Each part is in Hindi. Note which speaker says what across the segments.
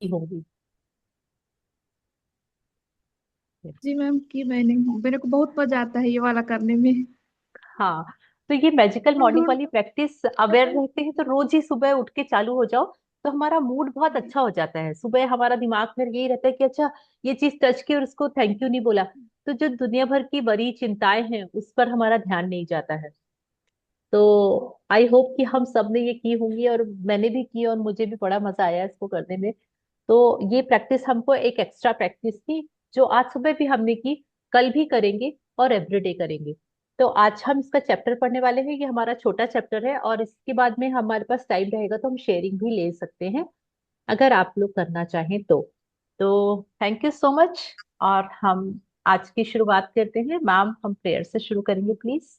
Speaker 1: की होंगी।
Speaker 2: जी मैम, की मैंने मेरे को बहुत मजा आता है ये वाला करने में।
Speaker 1: हाँ, तो ये मैजिकल
Speaker 2: हम
Speaker 1: मॉर्निंग
Speaker 2: ढूंढ
Speaker 1: वाली प्रैक्टिस अवेयर रहते हैं तो रोज ही सुबह उठ के चालू हो जाओ, तो हमारा मूड बहुत अच्छा हो जाता है। सुबह हमारा दिमाग में यही रहता है कि अच्छा, ये चीज टच की और उसको थैंक यू नहीं बोला, तो जो दुनिया भर की बड़ी चिंताएं हैं उस पर हमारा ध्यान नहीं जाता है। तो आई होप कि हम सब ने ये की होंगी, और मैंने भी की और मुझे भी बड़ा मजा आया इसको करने में। तो ये प्रैक्टिस हमको एक एक्स्ट्रा प्रैक्टिस थी, जो आज सुबह भी हमने की, कल भी करेंगे और एवरीडे करेंगे। तो आज हम इसका चैप्टर पढ़ने वाले हैं। ये हमारा छोटा चैप्टर है, और इसके बाद में हमारे पास टाइम रहेगा तो हम शेयरिंग भी ले सकते हैं, अगर आप लोग करना चाहें तो थैंक यू सो मच। और हम आज की शुरुआत करते हैं। मैम, हम प्रेयर से शुरू करेंगे प्लीज।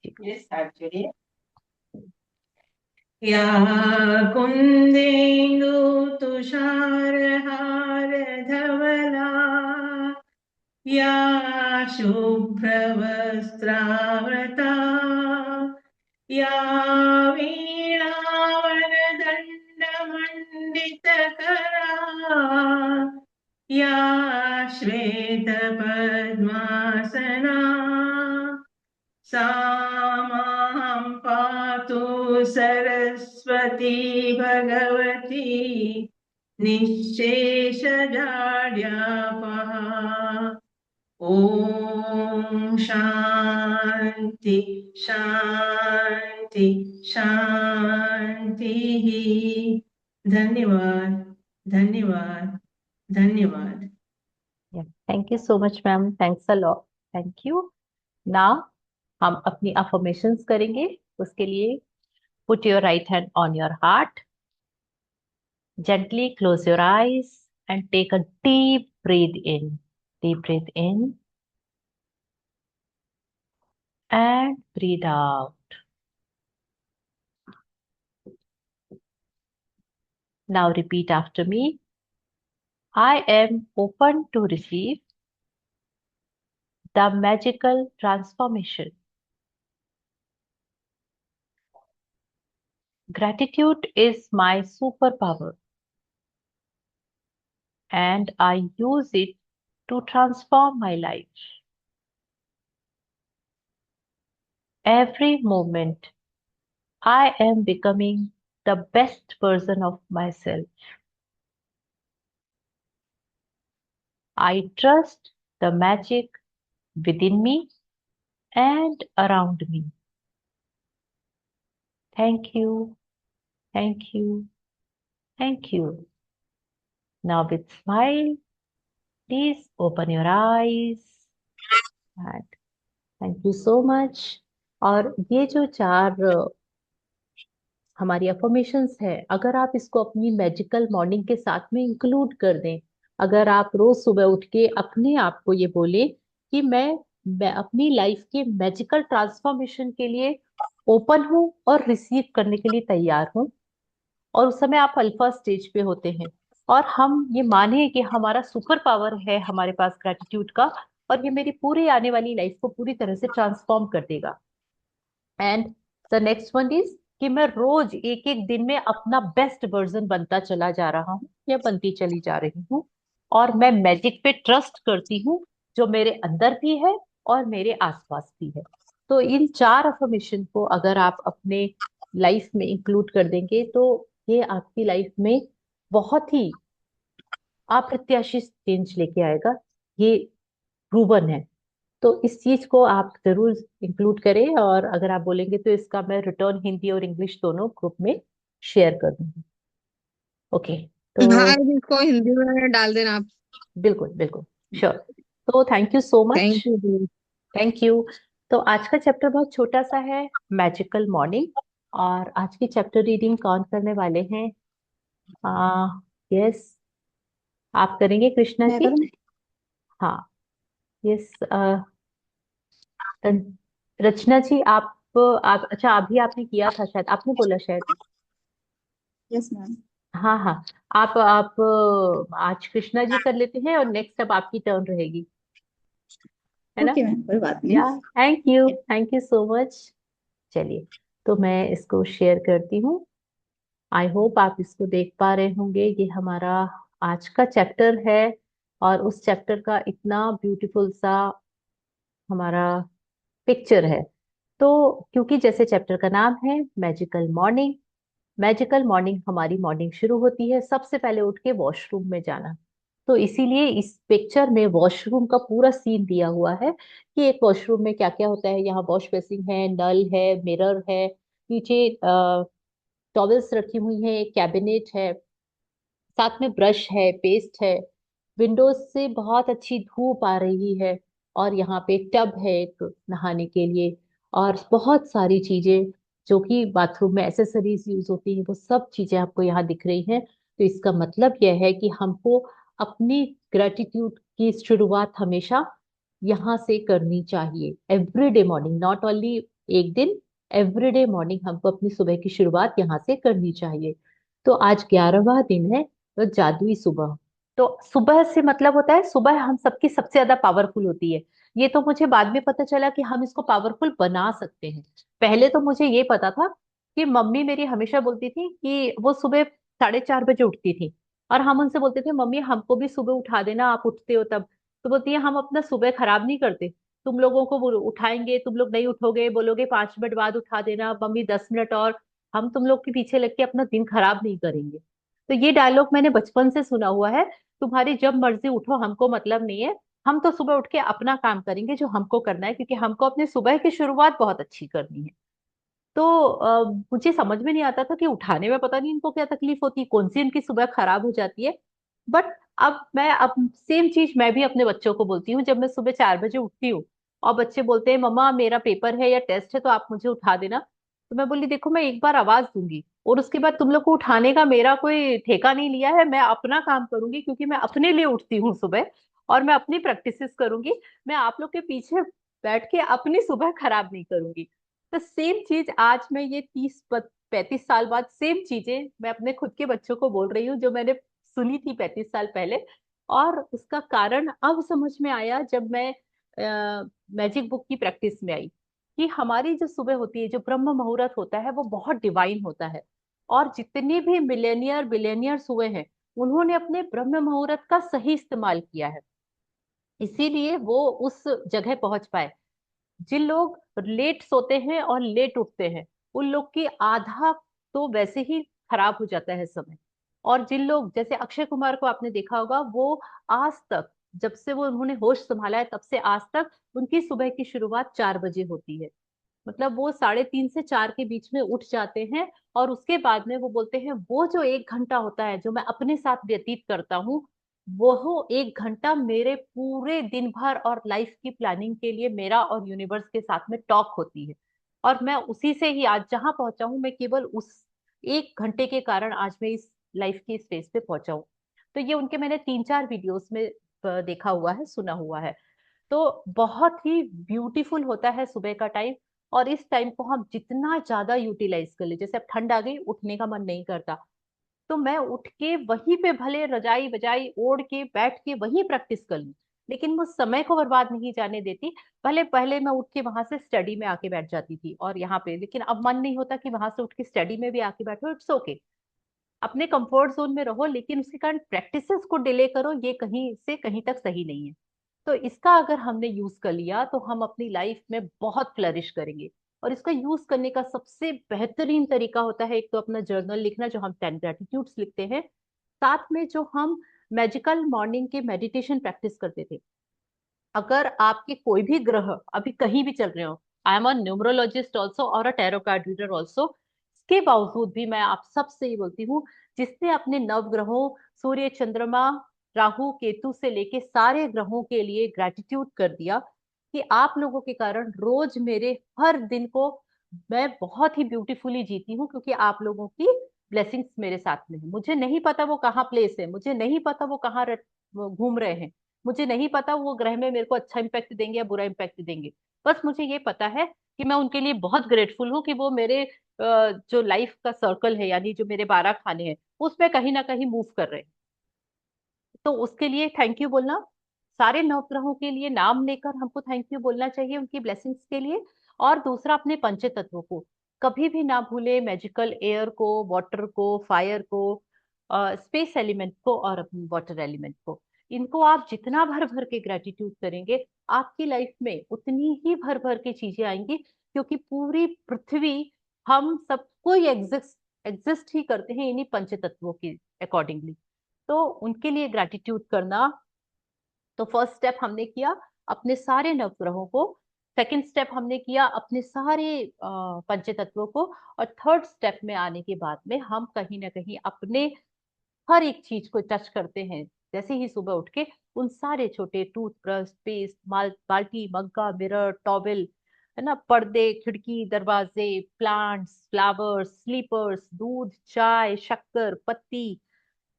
Speaker 2: Yes actually. या कुन्देन्दु तुषारहार धवला, या शुभ्रवस्त्रावृता, या वीणावरदण्डमण्डितकरा, या श्वेतपद्मासना, सा मां पातु सरस्वती भगवती निःशेषजाड्यापहा। ॐ शान्ति शान्ति शान्तिः। धन्यवाद धन्यवाद धन्यवाद।
Speaker 1: Thank you so much ma'am, thanks a lot. Thank you. Now हम अपनी अफर्मेशंस करेंगे। उसके लिए put your right hand on your heart, gently close your eyes and take a deep breath in. Deep breath in and breathe out. Now repeat after me. I am open to receive the magical transformation. Gratitude is my superpower, and I use it to transform my life. Every moment I am becoming the best version of myself. I trust the magic within me and around me. Thank you, thank you, thank you. Now with smile, please open your eyes and thank you so much. और ये जो चार हमारी अफर्मेशंस है, अगर आप इसको अपनी मैजिकल मॉर्निंग के साथ में इंक्लूड कर दें, अगर आप रोज सुबह उठ के अपने आप को ये बोले कि मैं अपनी लाइफ के मैजिकल ट्रांसफॉर्मेशन के लिए ओपन हूँ और रिसीव करने के लिए तैयार हूँ, और उस समय आप अल्फा स्टेज पे होते हैं, और हम ये माने कि हमारा सुपर पावर है हमारे पास ग्रेटिट्यूड का, और ये मेरी पूरी आने वाली लाइफ को पूरी तरह से ट्रांसफॉर्म कर देगा। And the next one is कि मैं रोज एक एक दिन में अपना बेस्ट वर्जन बनता चला जा रहा हूँ या बनती चली जा रही हूँ, और मैं मैजिक पे ट्रस्ट करती हूँ, जो मेरे अंदर भी है और मेरे आसपास भी है। तो इन चार अफर्मेशन को अगर आप अपने लाइफ में इंक्लूड कर देंगे, तो ये आपकी लाइफ में बहुत ही अप्रत्याशित चेंज लेके आएगा। ये प्रूवन है। तो इस चीज को आप जरूर इंक्लूड करें, और अगर आप बोलेंगे तो इसका मैं रिटर्न हिंदी और इंग्लिश दोनों ग्रुप में शेयर कर दूंगी। ओके। तो
Speaker 2: हाँ, इसको हिंदी में डाल देना आप।
Speaker 1: बिल्कुल बिल्कुल, श्योर। तो thank you so much.
Speaker 2: Thank you ji.
Speaker 1: Thank you. तो आज का चैप्टर बहुत छोटा सा है, मैजिकल मॉर्निंग। और आज की चैप्टर रीडिंग कौन करने वाले हैं? यस, आप करेंगे कृष्णा
Speaker 2: मैं
Speaker 1: जी।
Speaker 2: करूँ?
Speaker 1: हाँ, यस। रचना जी, आप अच्छा, अभी आपने किया था शायद, आपने बोला शायद।
Speaker 2: Yes ma'am.
Speaker 1: हाँ हाँ। आप आज कृष्णा जी कर लेते हैं, और नेक्स्ट अब आपकी टर्न रहेगी, है ना?
Speaker 2: ओके मैम, कोई बात नहीं।
Speaker 1: या, थैंक यू सो मच। चलिए, तो मैं इसको शेयर करती हूँ। आई होप आप इसको देख पा रहे होंगे। ये हमारा आज का चैप्टर है, और उस चैप्टर का इतना ब्यूटीफुल सा हमारा पिक्चर है। तो क्योंकि जैसे चैप्टर का नाम है मैजिकल मॉर्निंग, मैजिकल मॉर्निंग हमारी मॉर्निंग शुरू होती है सबसे पहले उठ के वॉशरूम में जाना। तो इसीलिए इस पिक्चर में वॉशरूम का पूरा सीन दिया हुआ है कि एक वॉशरूम में क्या क्या होता है। यहाँ वॉश बेसिन है, नल है, मिरर है, नीचे टॉवेल्स रखी हुई है, एक कैबिनेट है, साथ में ब्रश है, पेस्ट है। विंडोज से बहुत अच्छी धूप आ रही है, और यहाँ पे एक टब है एक नहाने के लिए, और बहुत सारी चीजें जो कि बाथरूम में एसेसरीज यूज होती हैं वो सब चीजें आपको यहाँ दिख रही हैं। तो इसका मतलब यह है कि हमको अपनी ग्रेटिट्यूड की शुरुआत हमेशा यहाँ से करनी चाहिए। एवरीडे मॉर्निंग, नॉट ओनली एक दिन, एवरीडे मॉर्निंग हमको अपनी सुबह की शुरुआत यहाँ से करनी चाहिए। तो आज 11वां दिन है, तो जादुई सुबह। तो सुबह से मतलब होता है सुबह हम सबकी सबसे ज्यादा पावरफुल होती है। ये तो मुझे बाद में पता चला कि हम इसको पावरफुल बना सकते हैं। पहले तो मुझे ये पता था कि मम्मी मेरी हमेशा बोलती थी कि वो सुबह 4:30 बजे उठती थी, और हम उनसे बोलते थे मम्मी हमको भी सुबह उठा देना, आप उठते हो तब। तो बोलती है हम अपना सुबह खराब नहीं करते, तुम लोगों को वो उठाएंगे, तुम लोग नहीं उठोगे, बोलोगे 5 मिनट बाद उठा देना मम्मी, 10 मिनट और, हम तुम लोग के पीछे लग के अपना दिन खराब नहीं करेंगे। तो ये डायलॉग मैंने बचपन से सुना हुआ है। तुम्हारी जब मर्जी उठो, हमको मतलब नहीं है, हम तो सुबह उठ के अपना काम करेंगे जो हमको करना है, क्योंकि हमको अपने सुबह की शुरुआत बहुत अच्छी करनी है। तो मुझे समझ में नहीं आता था कि उठाने में पता नहीं इनको क्या तकलीफ होती है, कौन सी इनकी सुबह खराब हो जाती है। बट अब सेम चीज मैं भी अपने बच्चों को बोलती हूँ। जब मैं सुबह 4 बजे उठती हूँ और बच्चे बोलते हैं मम्मा मेरा पेपर है या टेस्ट है तो आप मुझे उठा देना, तो मैं बोली देखो मैं एक बार आवाज दूंगी और उसके बाद तुम लोग को उठाने का मेरा कोई ठेका नहीं लिया है। मैं अपना काम करूंगी क्योंकि मैं अपने लिए उठती हूँ सुबह, और मैं अपनी प्रैक्टिसेस करूंगी। मैं आप लोग के पीछे बैठ के अपनी सुबह खराब नहीं करूंगी। तो सेम चीज आज मैं ये 30 35 साल बाद सेम चीजें मैं अपने खुद के बच्चों को बोल रही हूँ जो मैंने सुनी थी 35 साल पहले। और उसका कारण अब समझ में आया जब मैं मैजिक बुक की प्रैक्टिस में आई, कि हमारी जो सुबह होती है, जो ब्रह्म मुहूर्त होता है वो बहुत डिवाइन होता है। और जितने भी मिलेनियर बिलेनियर्स हुए हैं उन्होंने अपने ब्रह्म मुहूर्त का सही इस्तेमाल किया है, इसीलिए वो उस जगह पहुंच पाए। जिन लोग लेट सोते हैं और लेट उठते हैं उन लोग की आधा तो वैसे ही खराब हो जाता है समय। और जिन लोग जैसे अक्षय कुमार को आपने देखा होगा, वो आज तक, जब से वो उन्होंने होश संभाला है तब से आज तक उनकी सुबह की शुरुआत 4 बजे होती है। मतलब वो 3:30 से 4 के बीच में उठ जाते हैं, और उसके बाद में वो बोलते हैं वो जो 1 घंटा होता है जो मैं अपने साथ व्यतीत करता हूँ, वो 1 घंटा मेरे पूरे दिन भर और लाइफ की प्लानिंग के लिए मेरा और यूनिवर्स के साथ में टॉक होती है। और मैं उसी से ही आज जहां पहुंचा हूं, मैं केवल उस 1 घंटे के कारण आज मैं इस लाइफ की स्टेज पे पहुंचा हूं। तो ये उनके मैंने 3 4 वीडियोस में देखा हुआ है, सुना हुआ है। तो बहुत ही ब्यूटीफुल होता है सुबह का टाइम। और इस टाइम को हम जितना ज्यादा यूटिलाइज कर ले, जैसे अब ठंड आ गई उठने का मन नहीं करता, तो मैं उठ के वहीं पे भले रजाई बजाई ओढ़ के बैठ के वहीं प्रैक्टिस कर लूं, लेकिन मैं उस समय को बर्बाद नहीं जाने देती। भले पहले मैं उठ के वहां से स्टडी में आके बैठ जाती थी और यहाँ पे, लेकिन अब मन नहीं होता कि वहां से उठ के स्टडी में भी आके बैठो। इट्स ओके, अपने कंफर्ट जोन में रहो, लेकिन उसके कारण प्रैक्टिसेस को डिले करो, ये कहीं से कहीं तक सही नहीं है। तो इसका अगर हमने यूज कर लिया तो हम अपनी लाइफ में बहुत फ्लरिश करेंगे। और इसका यूज करने का सबसे बेहतरीन तरीका होता है एक तो अपना जर्नल लिखना, जो हम 10 ग्रेटिट्यूड्स लिखते हैं, साथ में जो हम मैजिकल मॉर्निंग के मेडिटेशन प्रैक्टिस करते थे। अगर आपके कोई भी ग्रह अभी कहीं भी चल रहे हो, I am a numerologist also और a tarot card reader also, इसके बावजूद भी मैं आप सबसे ये बोलती हूँ, जिसने अपने नव ग्रहों सूर्य चंद्रमा राहु केतु से लेके सारे ग्रहों के लिए ग्रेटिट्यूड कर दिया, कि आप लोगों के कारण रोज मेरे हर दिन को मैं बहुत ही ब्यूटीफुली जीती हूँ, क्योंकि आप लोगों की ब्लेसिंग्स मेरे साथ में है। मुझे नहीं पता वो कहाँ प्लेस है, मुझे नहीं पता वो कहाँ वो घूम रहे हैं, मुझे नहीं पता वो ग्रह में मेरे को अच्छा इम्पैक्ट देंगे या बुरा इम्पैक्ट देंगे। बस मुझे ये पता है कि मैं उनके लिए बहुत ग्रेटफुल हूँ कि वो मेरे जो लाइफ का सर्कल है, यानी जो मेरे 12 खाने हैं, उसमें कहीं ना कहीं मूव कर रहे हैं। तो उसके लिए थैंक यू बोलना, सारे नवग्रहों के लिए नाम लेकर हमको थैंक यू बोलना चाहिए उनकी ब्लेसिंग्स के लिए। और दूसरा अपने पंच तत्वों को, कभी भी ना भूले मैजिकल एयर को, वाटर को, फायर को, स्पेस एलिमेंट को और वाटर एलिमेंट को। इनको आप जितना भर भर के ग्रेटिट्यूड करेंगे, आपकी लाइफ में उतनी ही भर भर की चीजें आएंगी, क्योंकि पूरी पृथ्वी, हम सब कोई एग्जिस्ट एग्जिस्ट ही करते हैं इन्हीं पंच तत्वों के अकॉर्डिंगली। तो उनके लिए ग्रेटिट्यूड करना, तो फर्स्ट स्टेप हमने किया अपने सारे नवग्रहों को, सेकंड स्टेप हमने किया अपने सारे पंच तत्वों को, और थर्ड स्टेप में आने के बाद में हम कहीं ना कहीं अपने हर एक चीज को टच करते हैं। जैसे ही सुबह उठ के उन सारे छोटे टूथब्रश, पेस्ट, बाल्टी, मग्गा, मिरर, टॉवेल, है ना, पर्दे, खिड़की, दरवाजे, प्लांट्स, फ्लावर्स, स्लीपर्स, दूध, चाय, शक्कर, पत्ती,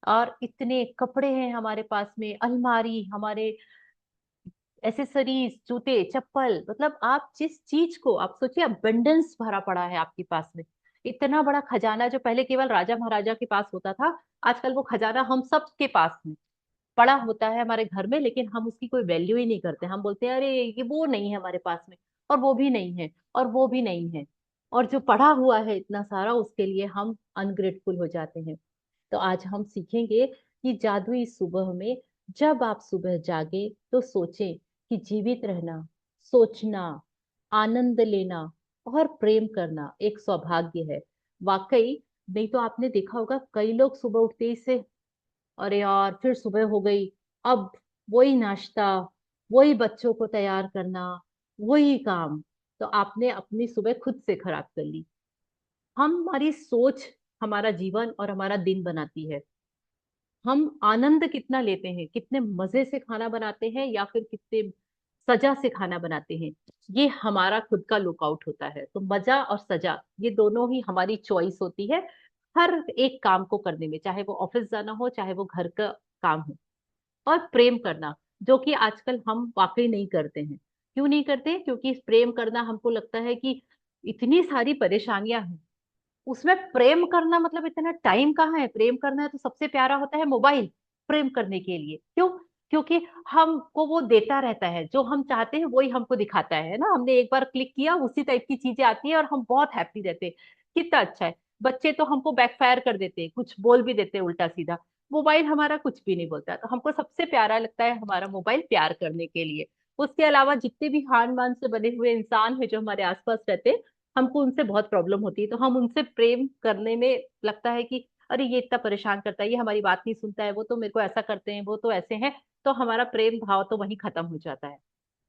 Speaker 1: और इतने कपड़े हैं हमारे पास में, अलमारी, हमारे एसेसरीज, जूते, चप्पल, मतलब आप जिस चीज को आप सोचिए, अबंडेंस भरा पड़ा है आपके पास में। इतना बड़ा खजाना जो पहले केवल राजा महाराजा के पास होता था, आजकल वो खजाना हम सब के पास में पड़ा होता है हमारे घर में, लेकिन हम उसकी कोई वैल्यू ही नहीं करते। हम बोलते हैं अरे ये वो नहीं है हमारे पास में, और वो भी नहीं है, और वो भी नहीं है, और जो पड़ा हुआ है इतना सारा, उसके लिए हम अनग्रेटफुल हो जाते हैं। तो आज हम सीखेंगे कि जादुई सुबह में, जब आप सुबह जागे तो सोचें कि जीवित रहना, सोचना, आनंद लेना और प्रेम करना एक सौभाग्य है। वाकई, नहीं तो आपने देखा होगा कई लोग सुबह उठते ही से, अरे यार फिर सुबह हो गई, अब वही नाश्ता, वही बच्चों को तैयार करना, वही काम। तो आपने अपनी सुबह खुद से खराब कर ली। हमारी सोच हमारा जीवन और हमारा दिन बनाती है। हम आनंद कितना लेते हैं, कितने मजे से खाना बनाते हैं, या फिर कितने सजा से खाना बनाते हैं, ये हमारा खुद का लुकआउट होता है। तो मजा और सजा, ये दोनों ही हमारी चॉइस होती है हर एक काम को करने में, चाहे वो ऑफिस जाना हो, चाहे वो घर का काम हो। और प्रेम करना, जो कि आजकल हम वाकई नहीं करते हैं। क्यों नहीं करते? क्योंकि प्रेम करना हमको लगता है कि इतनी सारी परेशानियां हैं, उसमें प्रेम करना मतलब इतना टाइम कहाँ है? प्रेम करना है तो सबसे प्यारा होता है मोबाइल प्रेम करने के लिए। क्यों? क्योंकि हमको वो देता रहता है, जो हम चाहते हैं वही हमको दिखाता है ना। हमने एक बार क्लिक किया, उसी टाइप की चीजें आती है और हम बहुत हैप्पी रहते हैं। कितना अच्छा है। बच्चे तो हमको बैकफायर कर देते हैं, कुछ बोल भी देते हैं उल्टा सीधा। मोबाइल हमारा कुछ भी नहीं बोलता, तो हमको सबसे प्यारा लगता है हमारा मोबाइल प्यार करने के लिए। उसके अलावा जितने भी हान मान से बने हुए इंसान हैं जो हमारे आसपास रहते हैं, हमको उनसे बहुत प्रॉब्लम होती है, तो हम उनसे प्रेम करने में लगता है कि अरे ये इतना परेशान करता है, ये हमारी बात नहीं सुनता है, वो तो मेरे को ऐसा करते हैं, वो तो ऐसे हैं। तो हमारा प्रेम भाव तो वहीं खत्म हो जाता है।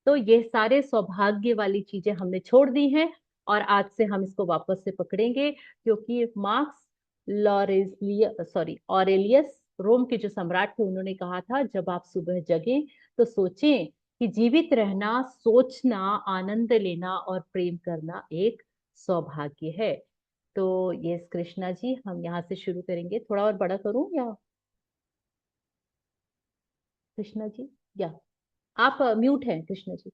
Speaker 1: तो ये सारे सौभाग्य वाली चीजें हमने छोड़ दी हैं, और आज से हम इसको वापस से पकड़ेंगे, क्योंकि मार्क्स लॉरेलियस, सॉरी, ऑरेलियस, रोम के जो सम्राट थे, उन्होंने कहा था जब आप सुबह जगें तो सोचें कि जीवित रहना, सोचना, आनंद लेना और प्रेम करना एक सौभाग्य है। तो ये कृष्णा जी, हम यहाँ से शुरू करेंगे। थोड़ा और बड़ा करूं या? कृष्णा जी, या आप म्यूट हैं कृष्णा जी।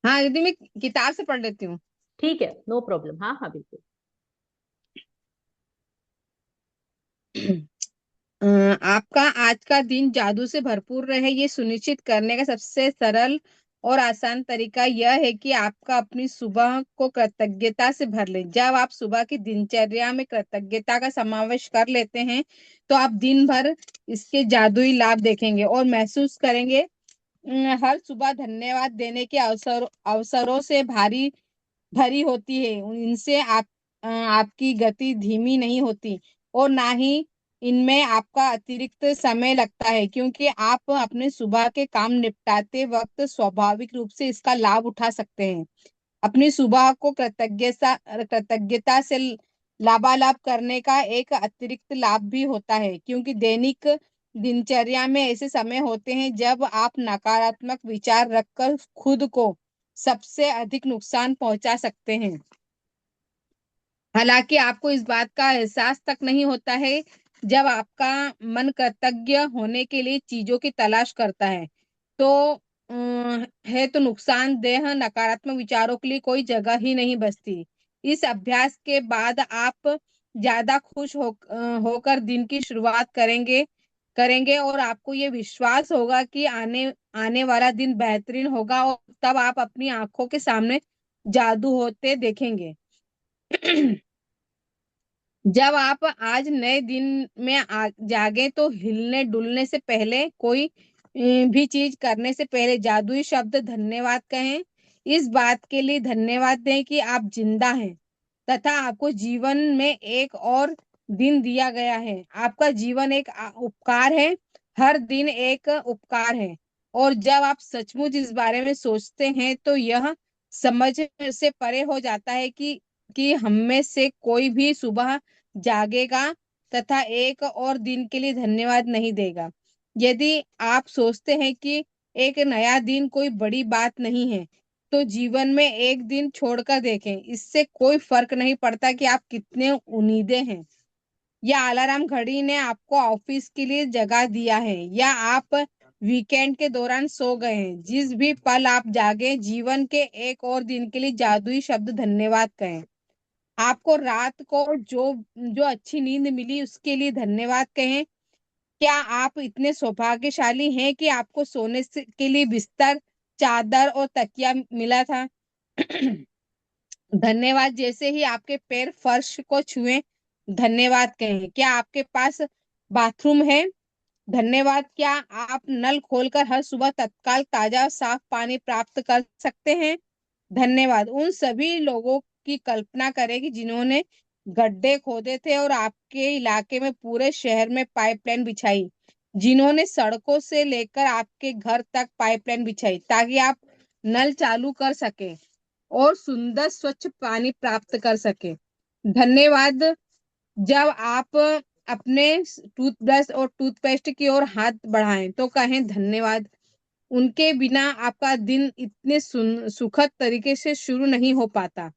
Speaker 3: हाँ दीदी, मैं किताब से पढ़ लेती हूँ।
Speaker 1: ठीक है, नो प्रॉब्लम, हाँ हाँ बिल्कुल।
Speaker 3: आपका आज का दिन जादू से भरपूर रहे, ये सुनिश्चित करने का सबसे सरल और आसान तरीका यह है कि आपका अपनी सुबह को कृतज्ञता से भर ले। जब आप सुबह की दिनचर्या में कृतज्ञता का समावेश कर लेते हैं, तो आप दिन भर इसके जादुई लाभ देखेंगे और महसूस करेंगे। हर सुबह धन्यवाद देने के अवसरों से भारी भरी होती है। इनसे आपकी गति धीमी नहीं होती और ना ही इनमें आपका अतिरिक्त समय लगता है, क्योंकि आप अपने सुबह के काम निपटाते वक्त स्वाभाविक रूप से इसका लाभ उठा सकते हैं। अपनी सुबह को कृतज्ञता से लाभालाभ करने का एक अतिरिक्त लाभ भी होता है, क्योंकि दैनिक दिनचर्या में ऐसे समय होते हैं जब आप नकारात्मक विचार रखकर खुद को सबसे अधिक नुकसान पहुंचा सकते हैं। हालांकि आपको इस बात का एहसास तक नहीं होता है। जब आपका मन कृतज्ञ होने के लिए चीजों की तलाश करता है, तो तो नुकसानदेह नकारात्मक विचारों के लिए कोई जगह ही नहीं बचती। इस अभ्यास के बाद आप ज्यादा खुश होकर दिन की शुरुआत करेंगे करेंगे और आपको ये विश्वास होगा कि आने आने वाला दिन बेहतरीन होगा, और तब आप अपनी आंखों के सामने जादू होते देखेंगे। जब आप आज नए दिन में जागे तो हिलने डुलने से पहले कोई भी चीज करने से पहले जादुई शब्द धन्यवाद कहें। इस बात के लिए धन्यवाद दें कि आप जिंदा हैं तथा आपको जीवन में एक और दिन दिया गया है। आपका जीवन एक उपकार है। हर दिन एक उपकार है। और जब आप सचमुच इस बारे में सोचते हैं तो यह समझ से परे हो जाता है कि हम में से कोई भी सुबह जागेगा तथा एक और दिन के लिए धन्यवाद नहीं देगा। यदि आप सोचते हैं कि एक नया दिन कोई बड़ी बात नहीं है तो जीवन में एक दिन छोड़कर देखें। इससे कोई फर्क नहीं पड़ता कि आप कितने उम्मीदें हैं या अलार्म घड़ी ने आपको ऑफिस के लिए जगा दिया है या आप वीकेंड के दौरान सो गए हैं। जिस भी पल आप जागे जीवन के एक और दिन के लिए जादुई शब्द धन्यवाद कहें। आपको रात को जो जो अच्छी नींद मिली उसके लिए धन्यवाद कहें। क्या आप इतने सौभाग्यशाली हैं कि आपको के लिए बिस्तर, चादर और तकिया मिला था? धन्यवाद। जैसे ही आपके पैर फर्श को छुए धन्यवाद कहें। क्या आपके पास बाथरूम है? धन्यवाद। क्या आप नल खोलकर हर सुबह तत्काल ताजा और साफ पानी प्राप्त कर सकते हैं? धन्यवाद। उन सभी लोगों की कल्पना करें कि जिन्होंने गड्ढे खोदे थे और आपके इलाके में पूरे शहर में पाइपलाइन बिछाई, जिन्होंने सड़कों से लेकर आपके घर तक पाइपलाइन बिछाई ताकि आप नल चालू कर सके और सुंदर स्वच्छ पानी प्राप्त कर सके। धन्यवाद। जब आप अपने टूथब्रश और टूथपेस्ट की ओर हाथ बढ़ाएं तो कहें धन्यवाद। उनके बिना आपका दिन इतने सुखद तरीके से शुरू नहीं हो पाता।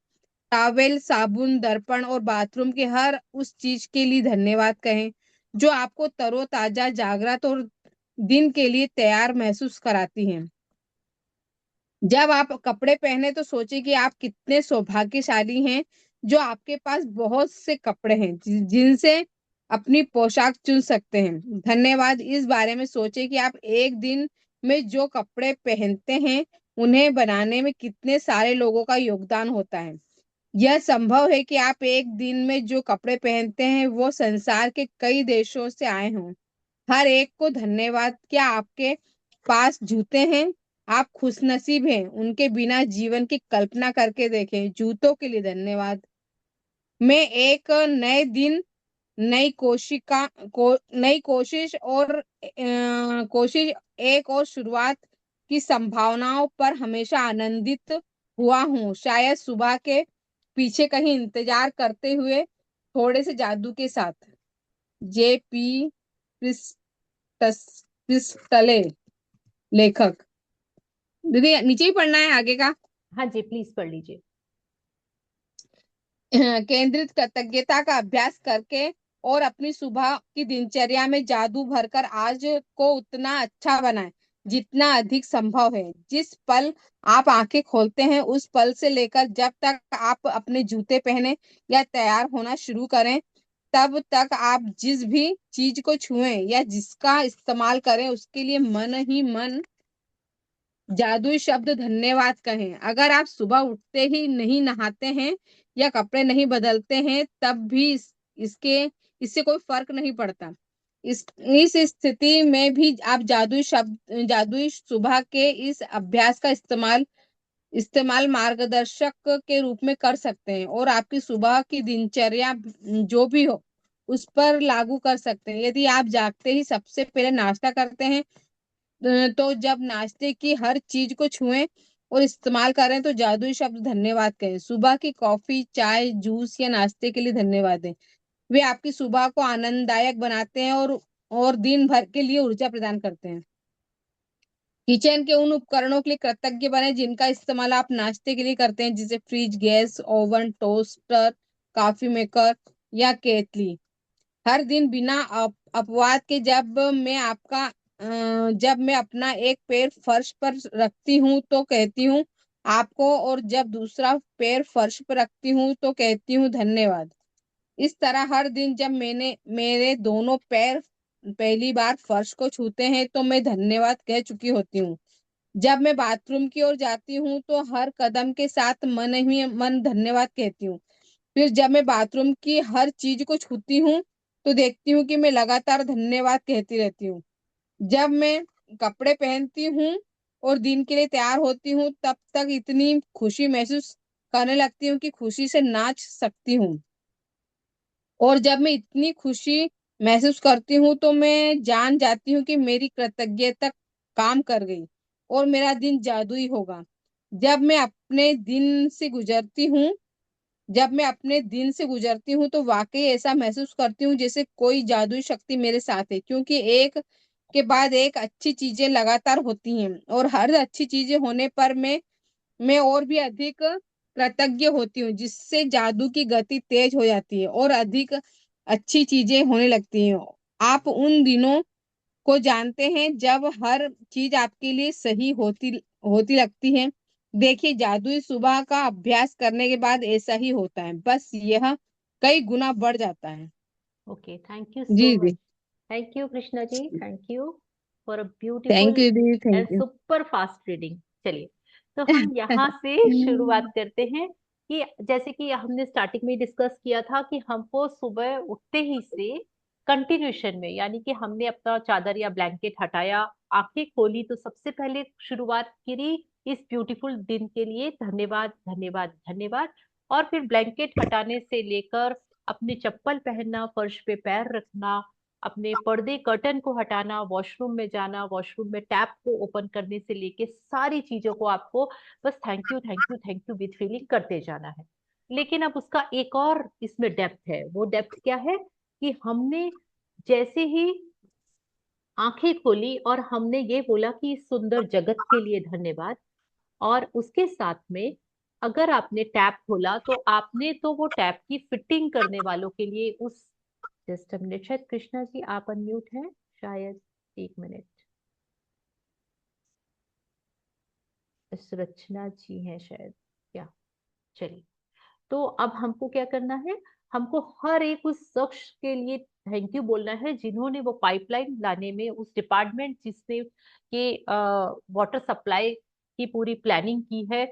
Speaker 3: टॉवेल, साबुन, दर्पण और बाथरूम के हर उस चीज के लिए धन्यवाद कहें जो आपको तरोताजा, जागृत और दिन के लिए तैयार महसूस कराती है। जब आप कपड़े पहने तो सोचिए कि आप कितने सौभाग्यशाली हैं जो आपके पास बहुत से कपड़े हैं जिनसे अपनी पोशाक चुन सकते हैं। धन्यवाद। इस बारे में सोचिए कि आप एक दिन में जो कपड़े पहनते हैं उन्हें बनाने में कितने सारे लोगों का योगदान होता है। यह संभव है कि आप एक दिन में जो कपड़े पहनते हैं वो संसार के कई देशों से आए हों। हर एक को धन्यवाद। क्या आपके पास जूते हैं? आप खुशनसीब हैं। उनके बिना जीवन की कल्पना करके देखें। जूतों के लिए धन्यवाद। मैं एक नए दिन, नई कोशिश और कोशिश एक और शुरुआत की संभावनाओं पर हमेशा आनंदित हुआ हूँ। शायद सुबह के पीछे कहीं इंतजार करते हुए थोड़े से जादू के साथ। JP क्रिस्टले, लेखक। दीदी नीचे ही पढ़ना है आगे का।
Speaker 1: हाँ जी, प्लीज पढ़ लीजिए।
Speaker 3: केंद्रित कृतज्ञता का अभ्यास करके और अपनी सुबह की दिनचर्या में जादू भरकर आज को उतना अच्छा बनाएं जितना अधिक संभव है। जिस पल आप आंखें खोलते हैं उस पल से लेकर जब तक आप अपने जूते पहने या तैयार होना शुरू करें तब तक आप जिस भी चीज को छुएं या जिसका इस्तेमाल करें उसके लिए मन ही मन जादुई शब्द धन्यवाद कहें। अगर आप सुबह उठते ही नहीं नहाते हैं या कपड़े नहीं बदलते हैं तब भी इससे कोई फर्क नहीं पड़ता। इस स्थिति में भी आप जादुई सुबह के इस अभ्यास का इस्तेमाल मार्गदर्शक के रूप में कर सकते हैं और आपकी सुबह की दिनचर्या जो भी हो उस पर लागू कर सकते हैं। यदि आप जागते ही सबसे पहले नाश्ता करते हैं तो जब नाश्ते की हर चीज को छुएं और इस्तेमाल करें तो जादुई शब्द धन्यवाद कहें। सुबह की कॉफी, चाय, जूस या नाश्ते के लिए धन्यवाद दें। वे आपकी सुबह को आनंददायक बनाते हैं और दिन भर के लिए ऊर्जा प्रदान करते हैं। किचन के उन उपकरणों के लिए कृतज्ञ बने जिनका इस्तेमाल आप नाश्ते के लिए करते हैं, जैसे fridge, gas, oven, toaster, coffee maker या केतली। हर दिन बिना अपवाद के जब मैं अपना एक पैर फर्श पर रखती हूँ तो कहती हूँ आपको और जब दूसरा पैर फर्श पर रखती हूँ तो कहती हूँ धन्यवाद। इस तरह हर दिन जब मैंने मेरे दोनों पैर पहली बार फर्श को छूते हैं तो मैं धन्यवाद कह चुकी होती हूँ। जब मैं बाथरूम की ओर जाती हूँ तो हर कदम के साथ मन ही मन धन्यवाद कहती हूँ। फिर जब मैं बाथरूम की हर चीज को छूती हूँ तो देखती हूँ कि मैं लगातार धन्यवाद कहती रहती हूँ। जब मैं कपड़े पहनती हूँ और दिन के लिए तैयार होती हूँ तब तक इतनी खुशी महसूस करने लगती हूँ कि खुशी से नाच सकती हूँ। और जब मैं इतनी खुशी महसूस करती हूँ तो मैं जान जाती हूँ कि मेरी कृतज्ञता काम कर गई और मेरा दिन जादुई होगा। जब मैं अपने दिन से गुजरती हूँ जब मैं अपने दिन से गुजरती हूँ तो वाकई ऐसा महसूस करती हूँ जैसे कोई जादुई शक्ति मेरे साथ है, क्योंकि एक के बाद एक अच्छी चीजें लगातार होती हैं और हर अच्छी चीजें होने पर मैं और भी अधिक कृतज्ञ होती हूँ, जिससे जादू की गति तेज हो जाती है और अधिक अच्छी चीजें होने लगती हैं। आप उन दिनों को जानते हैं जब हर चीज आपके लिए सही होती होती लगती है। देखिए, जादुई सुबह का अभ्यास करने के बाद ऐसा ही होता है, बस यह कई गुना बढ़ जाता है।
Speaker 1: Okay, thank you
Speaker 3: ji
Speaker 1: so much.
Speaker 3: जी।
Speaker 1: Thank you Krishna ji, thank you for a
Speaker 3: thank
Speaker 1: beautiful
Speaker 3: you दीदी,
Speaker 1: and
Speaker 3: thank you.
Speaker 1: Super fast reading. चलिए, तो हम यहाँ से शुरुआत करते हैं कि जैसे कि हमने स्टार्टिंग में डिस्कस किया था कि हमको सुबह उठते ही से कंटिन्यूशन में, यानी कि हमने अपना चादर या ब्लैंकेट हटाया, आंखें खोली, तो सबसे पहले शुरुआत करी इस ब्यूटीफुल दिन के लिए धन्यवाद धन्यवाद धन्यवाद। और फिर ब्लैंकेट हटाने से लेकर अपने चप्पल पहनना, फर्श पे पैर रखना, अपने पर्दे कर्टन को हटाना, वॉशरूम में जाना, वॉशरूम में टैप को ओपन करने से लेके सारी चीजों को आपको बस thank you thank you thank you with feeling करते जाना है। लेकिन अब उसका एक और इसमें डेप्थ है। वो डेप्थ क्या है कि हमने जैसे ही आंखें खोली और हमने ये बोला कि इस सुंदर जगत के लिए धन्यवाद, और उसके साथ में अगर आपने टैप खोला तो आपने तो वो टैप की फिटिंग करने वालों के लिए उस, जस्ट अ मिनट, शायद कृष्णा जी आप अनम्यूट हैं शायद, एक मिनट, रचना जी हैं शायद, क्या, चलिए। तो अब हमको क्या करना है, हमको हर एक उस शख्स के लिए थैंक यू बोलना है जिन्होंने वो पाइपलाइन लाने में, उस डिपार्टमेंट जिसने के वाटर सप्लाई की पूरी प्लानिंग की है।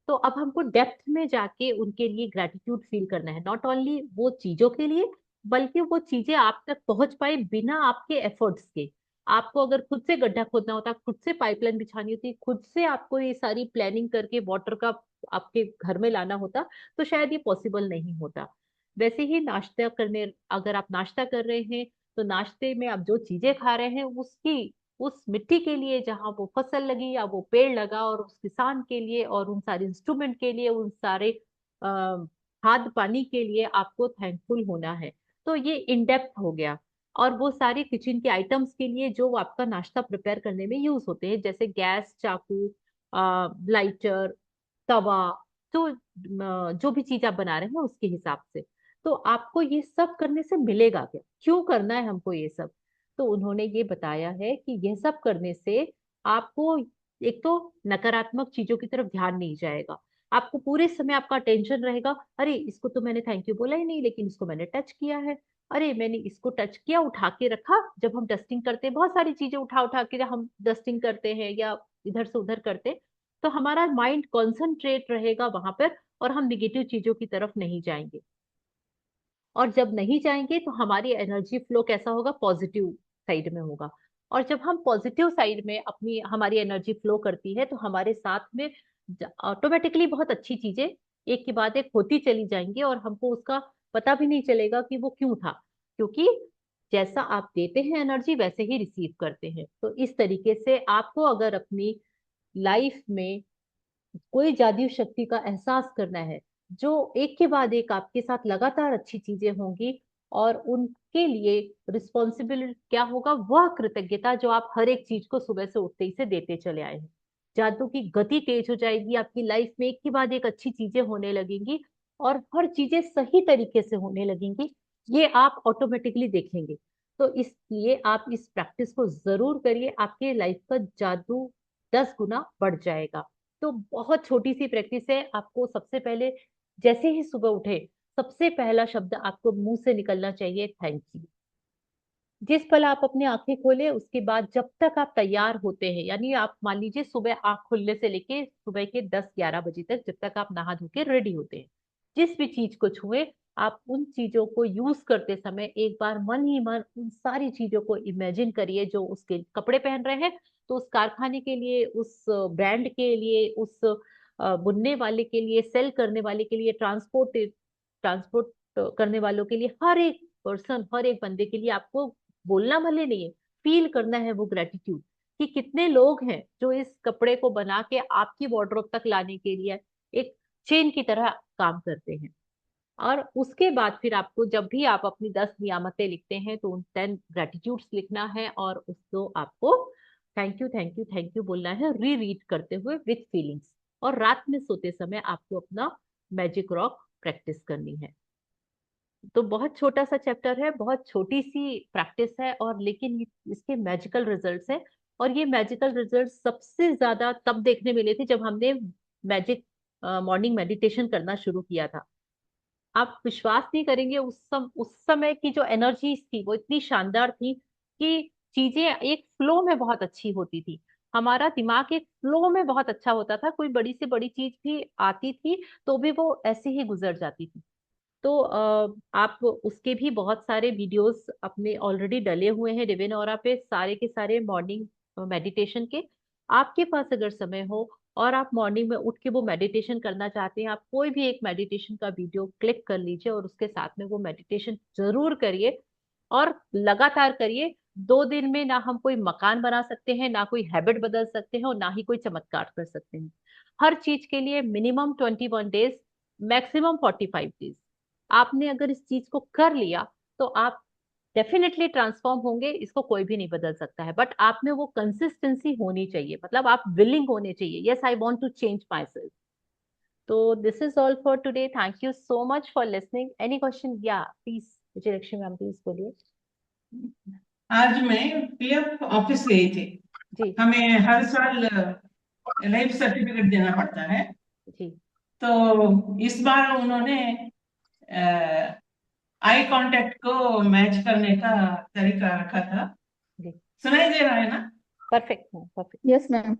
Speaker 1: तो अब हमको डेप्थ में जाके उनके लिए ग्रेटिट्यूड फील करना है, नॉट ओनली वो चीजों के लिए, बल्कि वो चीजें आप तक पहुंच पाए बिना आपके एफर्ट्स के। आपको अगर खुद से गड्ढा खोदना होता, खुद से पाइपलाइन बिछानी होती, खुद से आपको ये सारी प्लानिंग करके वाटर का आपके घर में लाना होता, तो शायद ये पॉसिबल नहीं होता। वैसे ही नाश्ता करने, अगर आप नाश्ता कर रहे हैं तो नाश्ते में आप जो चीजें खा रहे हैं उसकी, उस मिट्टी के लिए जहाँ वो फसल लगी या वो पेड़ लगा, और उस किसान के लिए और उन सारे इंस्ट्रूमेंट के लिए, उन सारे खाद पानी के लिए आपको थैंकफुल होना है। तो ये इन डेप्थ हो गया। और वो सारे किचन के आइटम्स के लिए जो आपका नाश्ता प्रिपेयर करने में यूज होते हैं, जैसे गैस, चाकू, लाइटर, तवा, तो जो भी चीज आप बना रहे हैं उसके हिसाब से। तो आपको ये सब करने से मिलेगा क्या, क्यों करना है हमको ये सब? तो उन्होंने ये बताया है कि यह सब करने से आपको एक तो नकारात्मक चीजों की तरफ ध्यान नहीं जाएगा। आपको पूरे समय आपका टेंशन रहेगा, अरे इसको तो मैंने थैंक यू बोला ही नहीं, लेकिन इसको मैंने टच किया है, अरे मैंने इसको टच किया, उठा के रखा। जब हम डस्टिंग करते हैं, बहुत सारी चीजें उठा उठा के जब हम डस्टिंग करते हैं या इधर से उधर करते हैं, तो हमारा माइंड कॉन्सेंट्रेट रहेगा वहां पर, और हम निगेटिव चीजों की तरफ नहीं जाएंगे। और जब नहीं जाएंगे तो हमारी एनर्जी फ्लो कैसा होगा, पॉजिटिव साइड में होगा। और जब हम पॉजिटिव साइड में अपनी, हमारी एनर्जी फ्लो करती है, तो हमारे साथ में ऑटोमेटिकली बहुत अच्छी चीजें एक के बाद एक होती चली जाएंगी, और हमको उसका पता भी नहीं चलेगा कि वो क्यों था। क्योंकि जैसा आप देते हैं एनर्जी, वैसे ही रिसीव करते हैं। तो इस तरीके से आपको अगर अपनी लाइफ में कोई जादुई शक्ति का एहसास करना है, जो एक के बाद एक आपके साथ लगातार अच्छी चीजें होंगी, और उनके लिए रिस्पॉन्सिबिलिटी क्या होगा, वह कृतज्ञता जो आप हर एक चीज को सुबह से उठते ही से देते चले आए हैं। जादू की गति तेज हो जाएगी, आपकी लाइफ में एक के बाद एक अच्छी चीजें होने लगेंगी, और हर चीजें सही तरीके से होने लगेंगी। ये आप ऑटोमेटिकली देखेंगे। तो इसलिए आप इस प्रैक्टिस को जरूर करिए, आपके लाइफ का जादू 10 गुना बढ़ जाएगा। तो बहुत छोटी सी प्रैक्टिस है। आपको सबसे पहले जैसे ही सुबह उठे, सबसे पहला शब्द आपको मुंह से निकलना चाहिए, थैंक यू। जिस पल आप अपनी आंखें खोले उसके बाद जब तक आप तैयार होते हैं, यानी आप मान लीजिए सुबह आंख खुलने से लेके सुबह के 10-11 बजे तक, जब तक आप नहा धो के रेडी होते हैं, जिस भी चीज को छुए, आप उन चीजों को यूज करते समय एक बार मन ही मन उन सारी चीजों को इमेजिन करिए जो उसके कपड़े पहन रहे हैं, तो उस कारखाने के लिए, उस ब्रांड के लिए, उस बुनने वाले के लिए, सेल करने वाले के लिए, ट्रांसपोर्ट करने वालों के लिए, हर एक पर्सन, हर एक बंदे के लिए आपको बोलना भले नहीं है, फील करना है वो ग्रेटिट्यूड, कि कितने लोग हैं जो इस कपड़े को बना के आपकी वार्डरोब तक लाने के लिए एक चेन की तरह काम करते हैं। और उसके बाद फिर आपको, जब भी आप अपनी 10 नियामतें लिखते हैं, तो उन 10 ग्रेटिट्यूड्स लिखना है और उसको आपको thank you thank you thank you बोलना है, री रीड करते हुए विथ फीलिंग्स। और रात में सोते समय आपको अपना मैजिक रॉक प्रैक्टिस करनी है। तो बहुत छोटा सा चैप्टर है, बहुत छोटी सी प्रैक्टिस है, और लेकिन इसके मैजिकल रिजल्ट्स है। और ये मैजिकल रिजल्ट सबसे ज्यादा तब देखने मिले थे जब हमने मैजिक मॉर्निंग मेडिटेशन करना शुरू किया था। आप विश्वास नहीं करेंगे, उस समय की जो एनर्जी थी वो इतनी शानदार थी कि चीजें एक फ्लो में बहुत अच्छी होती थी। हमारा दिमाग एक फ्लो में बहुत अच्छा होता था, कोई बड़ी से बड़ी चीज भी आती थी तो भी वो ऐसे ही गुजर जाती थी। तो आप उसके भी बहुत सारे वीडियोस अपने ऑलरेडी डले हुए हैं डिविन पे, सारे के सारे मॉर्निंग मेडिटेशन के। आपके पास अगर समय हो और आप मॉर्निंग में उठ के वो मेडिटेशन करना चाहते हैं, आप कोई भी एक मेडिटेशन का वीडियो क्लिक कर लीजिए और उसके साथ में वो मेडिटेशन जरूर करिए, और लगातार करिए। 2 दिन में ना हम कोई मकान बना सकते हैं, ना कोई हैबिट बदल सकते हैं, और ना ही कोई चमत्कार कर सकते हैं। हर चीज के लिए मिनिमम 21 डेज, मैक्सिमम 45 डेज। आपने अगर इस चीज को कर लिया तो आप डेफिनेटली ट्रांसफॉर्म होंगे, इसको कोई भी नहीं बदल सकता है। बट आप में वो कंसिस्टेंसी होनी चाहिए, मतलब आप विलिंग होने चाहिए, yes I want to change my myself this is all for today, thank you so much for listening. Any question? या प्लीज विजयलक्ष्मी मैम, प्लीज बोलिए।
Speaker 4: आज मैं पीएफ ऑफिस गई थी।
Speaker 1: जी
Speaker 4: हमें हर साल लाइफ सर्टिफिकेट देना पड़ता है।
Speaker 1: जी।
Speaker 4: तो इस बार उन्होंने आई कांटेक्ट को मैच करने का तरीका रखा था।
Speaker 1: जी
Speaker 4: सुनाई दे रहा है ना?
Speaker 1: Perfect ma'am, perfect.
Speaker 2: Yes ma'am.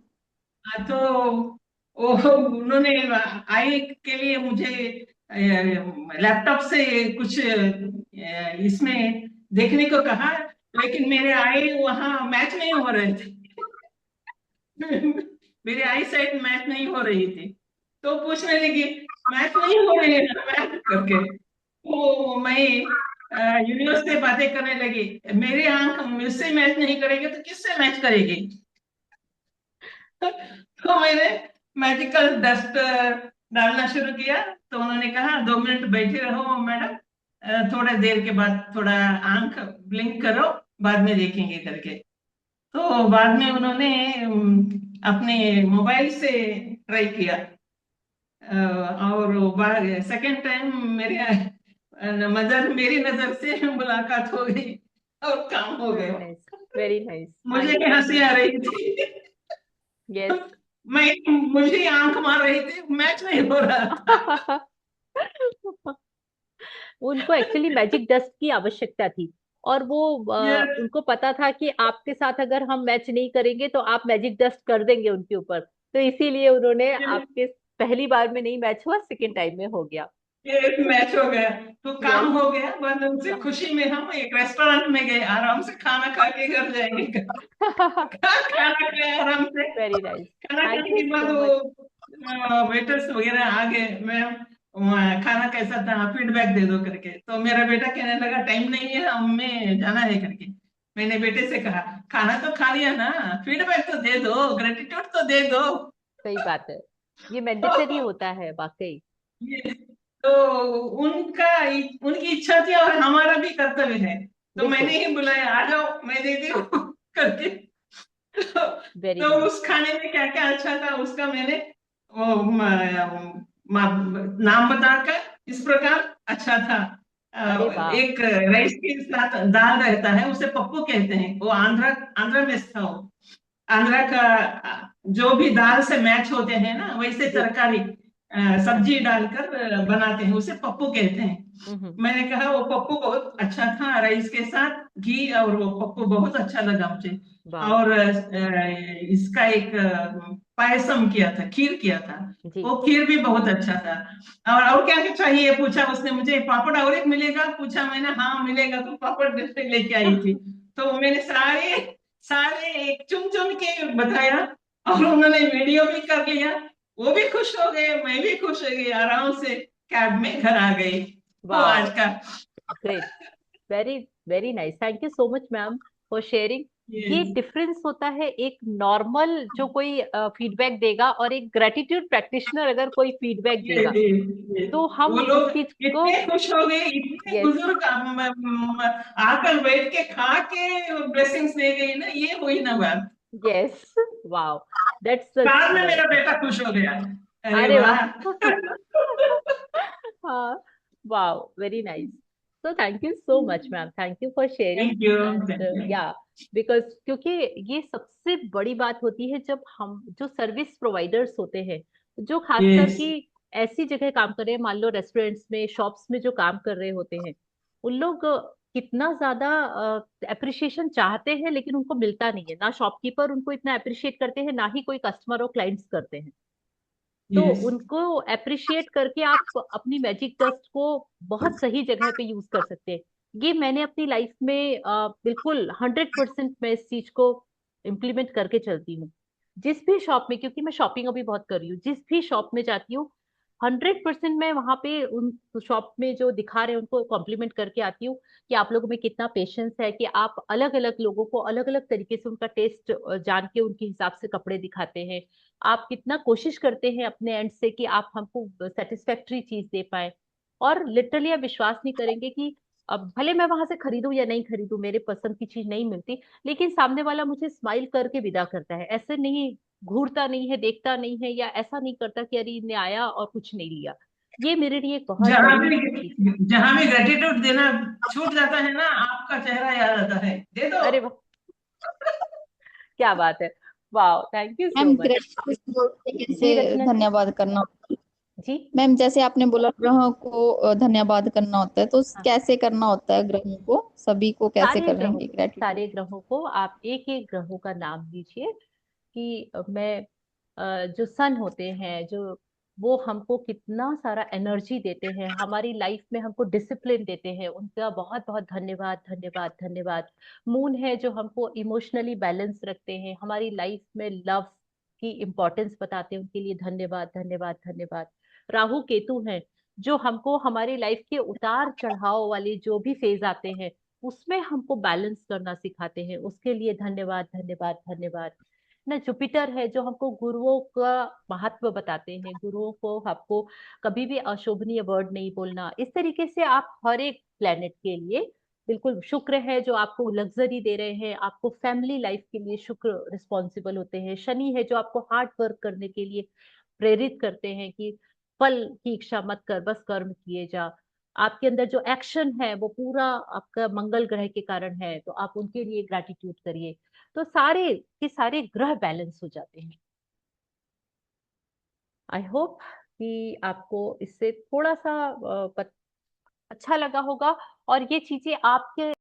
Speaker 4: तो वो उन्होंने आई के लिए मुझे लैपटॉप से कुछ इसमें देखने को कहा, लेकिन मेरे आई वहां मैच नहीं हो रहे थे। मेरी आई साइट मैच नहीं हो रही थी। तो पूछने लगी मैच नहीं हो रही है ना मैच करके। तो मैं यूनिवर्स से बातें करने लगी, मेरी आंख मुझसे मैच नहीं करेगी तो किससे मैच करेगी? तो मैंने मैजिकल डस्ट डालना शुरू किया। तो उन्होंने कहा 2 मिनट बैठे रहो मैडम, थोड़ा देर के बाद थोड़ा आंख ब्लिंक करो, बाद में देखेंगे करके। तो बाद में उन्होंने अपने मोबाइल से ट्राई किया, और सेकंड टाइम मेरी नजर से मुलाकात हो गई और काम हो
Speaker 1: वेरी
Speaker 4: गया।
Speaker 1: Nice, very nice.
Speaker 4: मुझे भी हंसी आ रही थी।
Speaker 1: यस।
Speaker 4: मैं मुझे आंख मार रही थी, मैच नहीं हो रहा था।
Speaker 1: उनको एक्चुअली मैजिक डस्ट की आवश्यकता थी, और वो
Speaker 4: ये
Speaker 1: उनको पता था कि आपके साथ अगर हम मैच नहीं करेंगे तो आप मैजिक डस्ट कर देंगे उनके ऊपर, तो इसीलिए उन्होंने आपके, पहली बार में नहीं मैच हुआ, सेकेंड टाइम में हो गया।
Speaker 4: ये एक मैच हो गया तो काम
Speaker 1: यस।
Speaker 4: हो गया। बाद में उनसे खुशी में हम एक रेस्टोरेंट में गए, आराम से खाना खा के घर जाएंगे। खाना खाया आराम से।
Speaker 1: Very nice.
Speaker 4: खाना
Speaker 1: थैंक
Speaker 4: खाने
Speaker 1: यू
Speaker 4: के बाद
Speaker 1: सो मच।
Speaker 4: वो वेटर्स वगैरह आ गए, मैम वहाँ खाना कैसा था फीडबैक दे दो करके। तो मेरा बेटा कहने लगा टाइम नहीं है, हमें जाना है करके। मैंने बेटे से कहा खाना तो खा लिया ना, फीडबैक तो दे दो, ग्रेटिट्यूड तो दे दो।
Speaker 1: सही बात है, ये मैंडेटरी होता है वाकई।
Speaker 4: ये- तो उनका उनकी इच्छा थी और हमारा भी कर्तव्य है। तो
Speaker 1: बिल्कुल।
Speaker 4: मैंने ही बुलाया, आ जाओ मैं देती हूँ करके। तो,
Speaker 1: वेरी
Speaker 4: तो
Speaker 1: नाइस।
Speaker 4: उस खाने में क्या क्या अच्छा था उसका मैंने वो नाम बताकर इस प्रकार अच्छा था।
Speaker 1: अरे वाह।
Speaker 4: एक राइस के साथ दाल रहता है, उसे पप्पू कहते हैं, वो आंध्रा आंध्रा में था वो। आंध्रा का जो भी दाल से मैच होते हैं ना वैसे
Speaker 1: जी
Speaker 4: तरकारी, सब्जी डालकर बनाते हैं, उसे पप्पू कहते हैं। मैंने कहा वो पप्पू बहुत अच्छा था, राइस के साथ घी, और वो पप्पू बहुत अच्छा लगा मुझे।
Speaker 1: वाह।
Speaker 4: और इसका एक पायसम किया था, खीर किया था,
Speaker 1: जी।
Speaker 4: वो खीर भी बहुत अच्छा था। और क्या क्या चाहिए पूछा उसने मुझे, पापड़ और एक मिलेगा पूछा मैंने, हाँ मिलेगा, तो पापड़ लेके आई थी। तो मैंने सारे सारे एक चुन चुन के बताया, और उन्होंने वीडियो भी कर लिया। वो भी खुश हो गए, मैं भी खुश हो गई, आराम से कैब में घर आ गई। वो
Speaker 1: वाह,
Speaker 4: आज का।
Speaker 1: Great, very very nice, thank you so much ma'am for sharing. ये
Speaker 4: ये
Speaker 1: डिफरेंस होता है एक नॉर्मल जो कोई फीडबैक देगा और एक ग्रेटिट्यूड प्रैक्टिशनर अगर कोई फीडबैक
Speaker 4: ये
Speaker 1: देगा,
Speaker 4: ये ये
Speaker 1: तो हम
Speaker 4: वो
Speaker 1: उस
Speaker 4: लोग
Speaker 1: चीज को।
Speaker 4: इतने खुश हो गए, इतने
Speaker 1: यस।
Speaker 4: बुजुर्ग आकर बैठ के खा के ब्लेसिंग्स दे गई ना, ये हुई ना बात।
Speaker 1: यस। वाओ, दैट्स
Speaker 4: बाद में मेरा बेटा खुश हो गया। अरे
Speaker 1: अरे वाह।
Speaker 4: वाह।
Speaker 1: हाँ, wow, very nice. So thank you so much ma'am, thank you for sharing।
Speaker 4: Thank you.
Speaker 1: and
Speaker 4: thank you.
Speaker 1: yeah, because क्योंकि ये सबसे बड़ी बात होती है जब हम जो सर्विस प्रोवाइडर्स होते हैं, जो खासकर
Speaker 4: यस।
Speaker 1: कि ऐसी जगह काम कर रहे हैं, मान लो रेस्टोरेंट्स में, शॉप्स में जो काम कर रहे होते हैं, उन लोग कितना ज्यादा अप्रिशिएशन चाहते हैं, लेकिन उनको मिलता नहीं है। ना शॉपकीपर उनको इतना अप्रिशिएट करते हैं, ना ही कोई कस्टमर और क्लाइंट्स करते हैं। तो
Speaker 4: यस।
Speaker 1: उनको अप्रिशिएट करके आप अपनी मैजिक डस्ट को बहुत सही जगह पे यूज कर सकते हैं। ये मैंने अपनी लाइफ में बिल्कुल 100% मैं इस चीज को इम्प्लीमेंट करके चलती हूँ। जिस भी शॉप में, क्योंकि मैं शॉपिंग अभी बहुत कर रही हूँ, जिस भी शॉप में जाती हूँ 100% मैं वहां पे उन शॉप में जो दिखा रहे हैं उनको कॉम्प्लीमेंट करके आती हूँ कि आप लोगों में कितना पेशेंस है कि आप अलग अलग लोगों को अलग अलग तरीके से उनका टेस्ट जान के उनके हिसाब से कपड़े दिखाते हैं। आप कितना कोशिश करते हैं अपने एंड से कि आप हमको सेटिस्फैक्ट्री चीज दे पाए। और लिटरली आप विश्वास नहीं करेंगे कि अब भले मैं वहां से खरीदूं या नहीं खरीदूं, मेरे पसंद की चीज नहीं मिलती, लेकिन सामने वाला मुझे स्माइल करके विदा करता है। ऐसे नहीं घूरता नहीं है, देखता नहीं है, या ऐसा नहीं करता कि अरे इन्हें आया और कुछ नहीं लिया। ये मेरे लिए एक बहुत
Speaker 4: जहां
Speaker 1: बड़ी
Speaker 4: भी
Speaker 1: चीज है।
Speaker 4: जहां भी ग्रेटिट्यूड देना छूट जाता है ना, आपका चेहरा याद आता है, दे दो।
Speaker 1: अरे वाह, क्या बात है। वाह, thank you so
Speaker 2: ma'am
Speaker 1: much.
Speaker 2: Graduate
Speaker 1: जी
Speaker 2: कैसे
Speaker 1: रचना जी।
Speaker 2: धन्यवाद करना होता है?
Speaker 1: जी।
Speaker 2: मैम जैसे आपने बोला ग्रहों को धन्यवाद करना होता है, तो
Speaker 1: हाँ,
Speaker 2: कैसे करना होता है ग्रहों को, सभी को कैसे
Speaker 1: सारे
Speaker 2: करेंगे
Speaker 1: ग्रहों
Speaker 2: ग्रेटिट्यूड?
Speaker 1: सारे ग्रहों को आप एक एक ग्रहों का नाम लीजिए कि मैं जो सन होते हैं, जो वो हमको कितना सारा एनर्जी देते हैं, हमारी लाइफ में हमको डिसिप्लिन देते हैं, उनका बहुत बहुत धन्यवाद धन्यवाद धन्यवाद। मून है जो हमको इमोशनली बैलेंस रखते हैं, हमारी लाइफ में लव की इम्पोर्टेंस बताते हैं, उनके लिए धन्यवाद धन्यवाद धन्यवाद। राहु केतु हैं जो हमको हमारी लाइफ के उतार चढ़ाव वाले जो भी फेज आते हैं उसमें हमको बैलेंस करना सिखाते हैं, उसके लिए धन्यवाद धन्यवाद धन्यवाद। ना जुपिटर है जो हमको गुरुओं का महत्व बताते हैं, गुरुओं को आपको कभी भी अशोभनीय वर्ड नहीं बोलना। इस तरीके से आप हर एक प्लेनेट के लिए बिल्कुल। शुक्र है जो आपको लग्जरी दे रहे हैं, आपको फैमिली लाइफ के लिए शुक्र रिस्पॉन्सिबल होते हैं। शनि है जो आपको हार्ड वर्क करने के लिए प्रेरित करते हैं कि फल की इच्छा मत कर, बस कर्म किए जा। आपके अंदर जो एक्शन है वो पूरा आपका मंगल ग्रह के कारण है, तो आप उनके लिए ग्रैटिट्यूड करिए। तो सारे के सारे ग्रह बैलेंस हो जाते हैं। आई होप कि आपको इससे थोड़ा सा अच्छा लगा होगा, और ये चीजें आपके